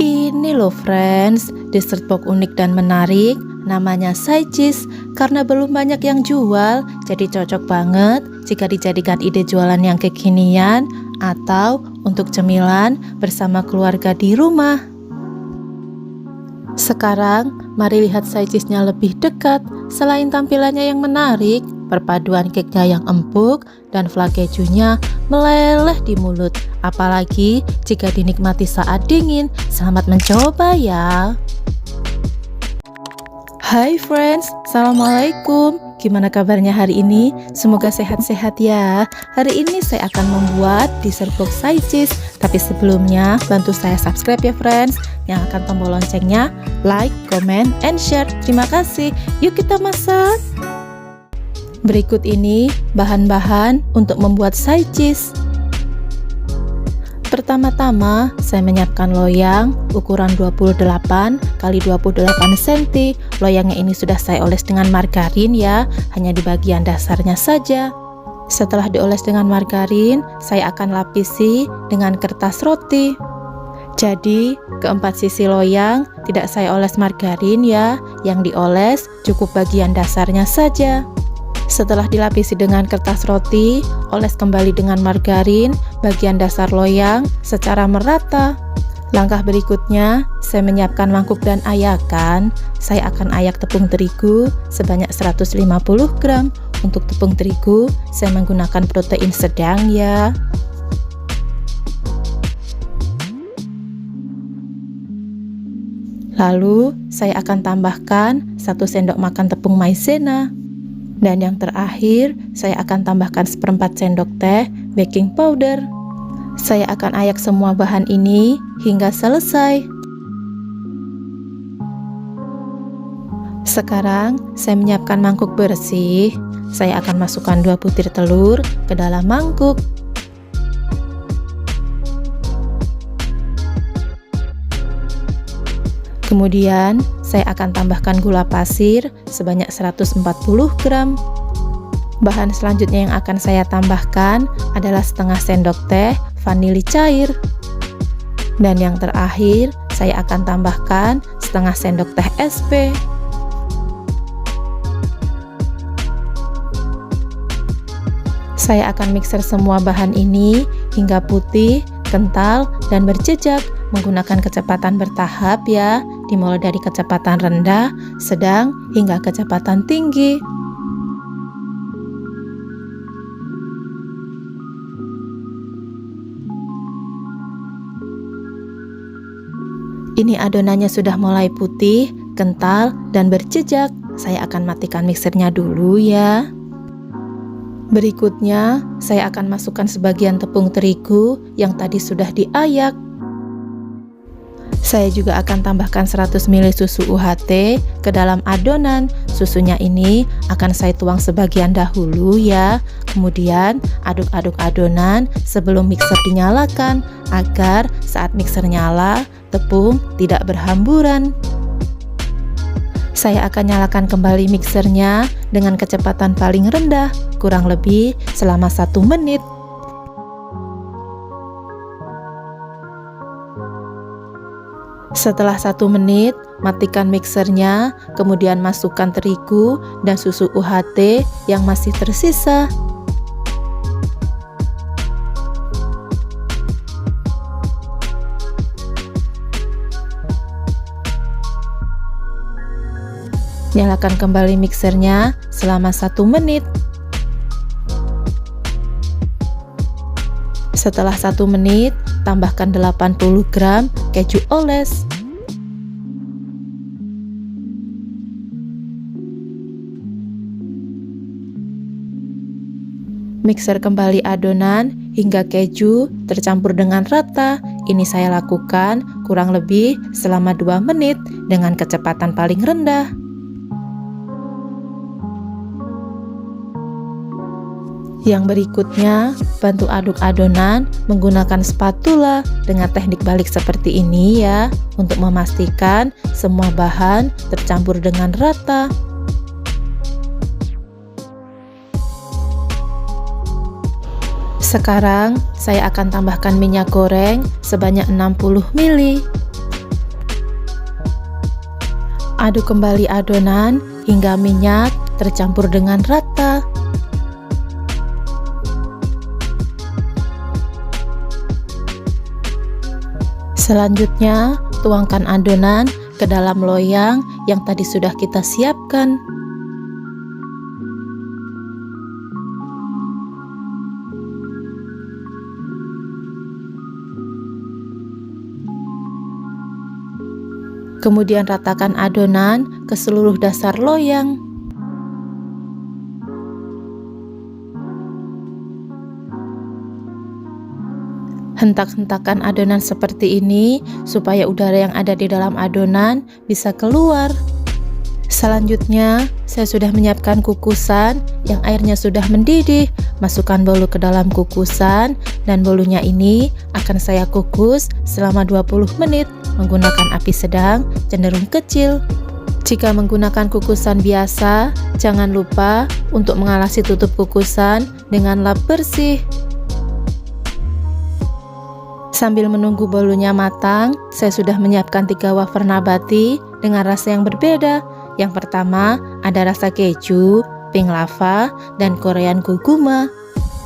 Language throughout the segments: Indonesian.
Ini loh friends, dessert box unik dan menarik, namanya Saichis. Karena belum banyak yang jual, jadi cocok banget jika dijadikan ide jualan yang kekinian atau untuk cemilan bersama keluarga di rumah. Sekarang, mari lihat Saichisnya lebih dekat. Selain tampilannya yang menarik, perpaduan cake-nya yang empuk dan flake kejunya meleleh di mulut. Apalagi jika dinikmati saat dingin. Selamat mencoba ya. Hai friends, Assalamualaikum. Gimana kabarnya hari ini? Semoga sehat-sehat ya. Hari ini saya akan membuat dessert box Saichis. Tapi sebelumnya bantu saya subscribe ya friends. Nyalakan tombol loncengnya, like, comment, and share. Terima kasih. Yuk kita masak. Berikut ini bahan-bahan untuk membuat Saichis. Pertama-tama, saya menyiapkan loyang ukuran 28 x 28 cm. Loyangnya ini sudah saya oles dengan margarin ya, hanya di bagian dasarnya saja. Setelah dioles dengan margarin, saya akan lapisi dengan kertas roti. Jadi, keempat sisi loyang tidak saya oles margarin ya, yang dioles cukup bagian dasarnya saja. Setelah dilapisi dengan kertas roti, oles kembali dengan margarin bagian dasar loyang secara merata. Langkah berikutnya, saya menyiapkan mangkuk dan ayakan. Saya akan ayak tepung terigu sebanyak 150 gram. Untuk tepung terigu, saya menggunakan protein sedang ya. Lalu, saya akan tambahkan 1 sendok makan tepung maizena. Dan yang terakhir, saya akan tambahkan 1/4 sendok teh baking powder. Saya akan ayak semua bahan ini hingga selesai. Sekarang, saya menyiapkan mangkuk bersih. Saya akan masukkan 2 butir telur ke dalam mangkuk. Kemudian, saya akan tambahkan gula pasir sebanyak 140 gram. Bahan selanjutnya yang akan saya tambahkan adalah setengah sendok teh vanili cair. Dan yang terakhir, saya akan tambahkan setengah sendok teh SP. Saya akan mixer semua bahan ini hingga putih, kental, dan berjejak menggunakan kecepatan bertahap ya, dimulai dari kecepatan rendah, sedang, hingga kecepatan tinggi. Ini adonannya sudah mulai putih, kental, dan berjejak. Saya akan matikan mixernya dulu ya. Berikutnya, saya akan masukkan sebagian tepung terigu yang tadi sudah diayak. Saya juga akan tambahkan 100 ml susu UHT ke dalam adonan. Susunya ini akan saya tuang sebagian dahulu ya. Kemudian aduk-aduk adonan sebelum mixer dinyalakan agar saat mixer nyala, tepung tidak berhamburan. Saya akan nyalakan kembali mixernya dengan kecepatan paling rendah, kurang lebih selama 1 menit. Setelah 1 menit, matikan mixernya, kemudian masukkan terigu dan susu UHT yang masih tersisa. Nyalakan kembali mixernya selama 1 menit. Setelah 1 menit, tambahkan 80 gram keju oles. Mixer kembali adonan hingga keju tercampur dengan rata. Ini saya lakukan kurang lebih selama 2 menit dengan kecepatan paling rendah. Yang berikutnya, bantu aduk adonan menggunakan spatula dengan teknik balik seperti ini ya, untuk memastikan semua bahan tercampur dengan rata. Sekarang saya akan tambahkan minyak goreng sebanyak 60 ml. Aduk kembali adonan hingga minyak tercampur dengan rata. Selanjutnya, tuangkan adonan ke dalam loyang yang tadi sudah kita siapkan. Kemudian ratakan adonan ke seluruh dasar loyang. Hentak-hentakan adonan seperti ini supaya udara yang ada di dalam adonan bisa keluar. Selanjutnya, saya sudah menyiapkan kukusan yang airnya sudah mendidih. Masukkan bolu ke dalam kukusan dan bolunya ini akan saya kukus selama 20 menit menggunakan api sedang cenderung kecil. Jika menggunakan kukusan biasa, jangan lupa untuk mengalasi tutup kukusan dengan lap bersih. Sambil menunggu bolunya matang, saya sudah menyiapkan 3 wafer nabati dengan rasa yang berbeda. Yang pertama ada rasa keju, pink lava, dan Korean goguma.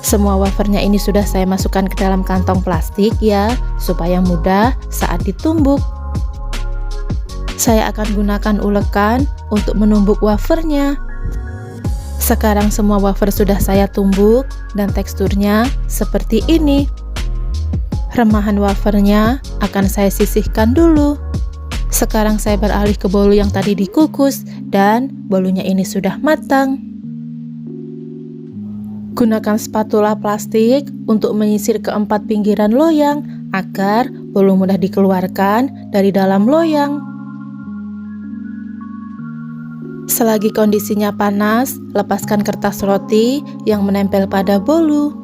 Semua wafernya ini sudah saya masukkan ke dalam kantong plastik ya, supaya mudah saat ditumbuk. Saya akan gunakan ulekan untuk menumbuk wafernya. Sekarang semua wafer sudah saya tumbuk dan teksturnya seperti ini. Remahan wafernya akan saya sisihkan dulu. Sekarang saya beralih ke bolu yang tadi dikukus dan bolunya ini sudah matang. Gunakan spatula plastik untuk menyisir keempat pinggiran loyang agar bolu mudah dikeluarkan dari dalam loyang. Selagi kondisinya panas, lepaskan kertas roti yang menempel pada bolu.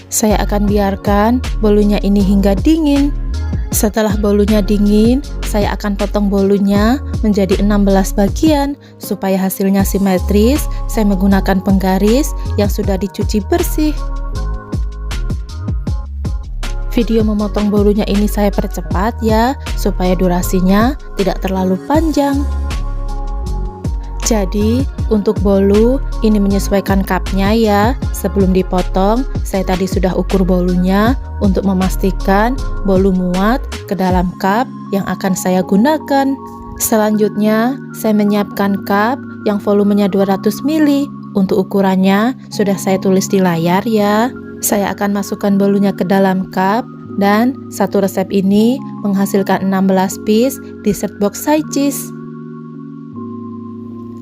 Saya akan biarkan bolunya ini hingga dingin. Setelah bolunya dingin, saya akan potong bolunya menjadi 16 bagian supaya hasilnya simetris. Saya menggunakan penggaris yang sudah dicuci bersih. Video memotong bolunya ini saya percepat ya, supaya durasinya tidak terlalu panjang. Jadi untuk bolu ini menyesuaikan cupnya ya. Sebelum dipotong, saya tadi sudah ukur bolunya untuk memastikan bolu muat ke dalam cup yang akan saya gunakan. Selanjutnya, saya menyiapkan cup yang volumenya 200 ml. Untuk ukurannya sudah saya tulis di layar ya. Saya akan masukkan bolunya ke dalam cup dan satu resep ini menghasilkan 16 piece dessert box side cheese.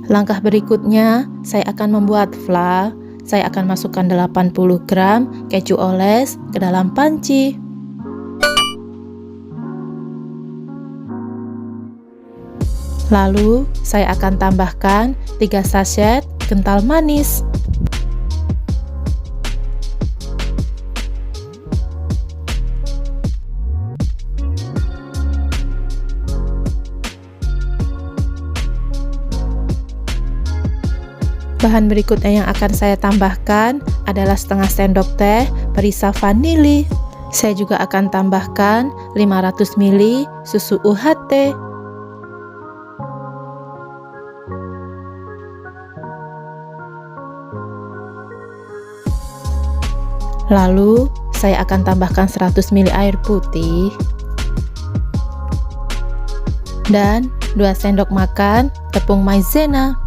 Langkah berikutnya, saya akan membuat fla. Saya akan masukkan 80 gram keju oles ke dalam panci. Lalu, saya akan tambahkan 3 sachet kental manis. Bahan berikutnya yang akan saya tambahkan adalah setengah sendok teh perisa vanili. Saya juga akan tambahkan 500 ml susu UHT. Lalu, saya akan tambahkan 100 ml air putih dan 2 sendok makan tepung maizena.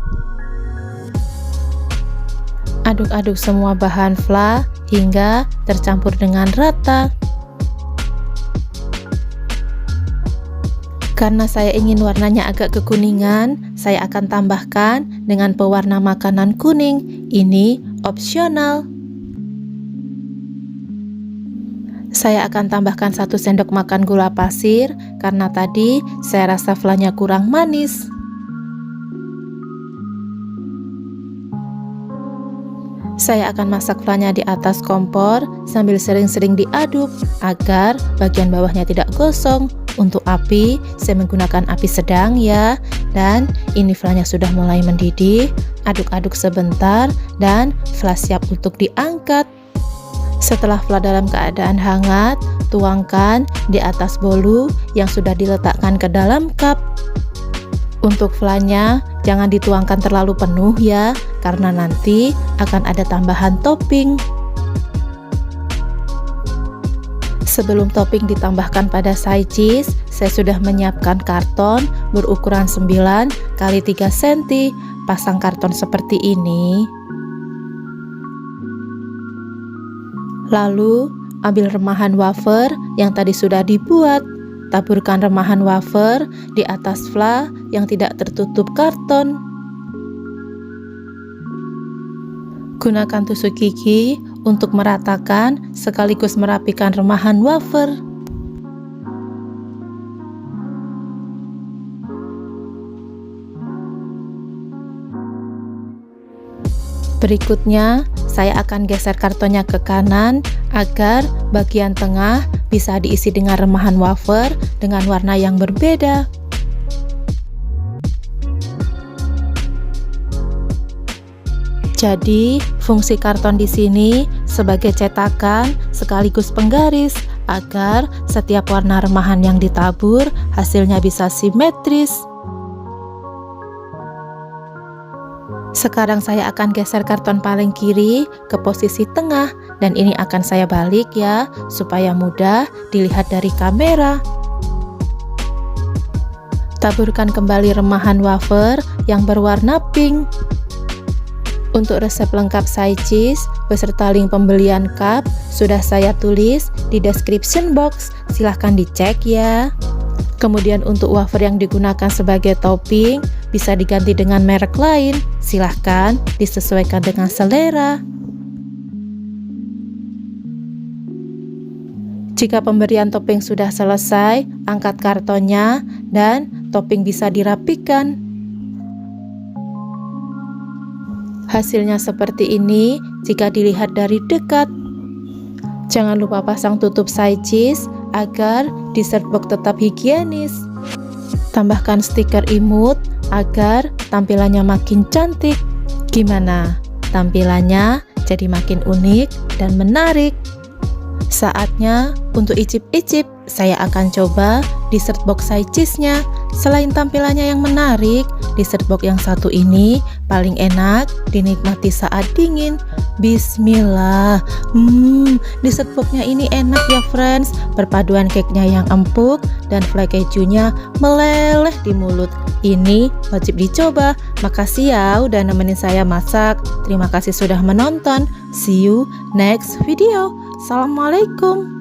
Aduk-aduk semua bahan fla hingga tercampur dengan rata. Karena saya ingin warnanya agak kekuningan, saya akan tambahkan dengan pewarna makanan kuning. Ini opsional. Saya akan tambahkan 1 sendok makan gula pasir karena tadi saya rasa flanya kurang manis. Saya akan masak flanya di atas kompor sambil sering-sering diaduk agar bagian bawahnya tidak gosong. Untuk api, saya menggunakan api sedang ya. Dan ini flanya sudah mulai mendidih. Aduk-aduk sebentar dan fla siap untuk diangkat. Setelah fla dalam keadaan hangat, tuangkan di atas bolu yang sudah diletakkan ke dalam cup. Untuk flanya jangan dituangkan terlalu penuh ya, karena nanti akan ada tambahan topping. Sebelum topping ditambahkan pada side cheese, saya sudah menyiapkan karton berukuran 9 x 3 cm. Pasang karton seperti ini. Lalu, ambil remahan wafer yang tadi sudah dibuat. Taburkan remahan wafer di atas fla yang tidak tertutup karton. Gunakan tusuk gigi untuk meratakan sekaligus merapikan remahan wafer. Berikutnya, saya akan geser kartonnya ke kanan agar bagian tengah bisa diisi dengan remahan wafer dengan warna yang berbeda. Jadi, fungsi karton di sini sebagai cetakan sekaligus penggaris agar setiap warna remahan yang ditabur hasilnya bisa simetris. Sekarang saya akan geser karton paling kiri ke posisi tengah dan ini akan saya balik ya, supaya mudah dilihat dari kamera. Taburkan kembali remahan wafer yang berwarna pink. Untuk resep lengkap side cheese beserta link pembelian cup sudah saya tulis di description box, silahkan dicek ya. Kemudian untuk wafer yang digunakan sebagai topping bisa diganti dengan merek lain, silahkan disesuaikan dengan selera. Jika pemberian topping sudah selesai, angkat kartonnya dan topping bisa dirapikan. Hasilnya seperti ini jika dilihat dari dekat. Jangan lupa pasang tutup side cheese agar dessert box tetap higienis. Tambahkan stiker imut agar tampilannya makin cantik. Gimana? Tampilannya jadi makin unik dan menarik. Saatnya untuk icip-icip. Saya akan coba dessert box side cheese-nya. Selain tampilannya yang menarik, dessert box yang satu ini paling enak dinikmati saat dingin. Bismillah. Dessert box-nya ini enak ya friends. Perpaduan cake-nya yang empuk dan flake kejunya meleleh di mulut. Ini wajib dicoba. Makasih ya udah nemenin saya masak. Terima kasih sudah menonton. See you next video. Assalamualaikum.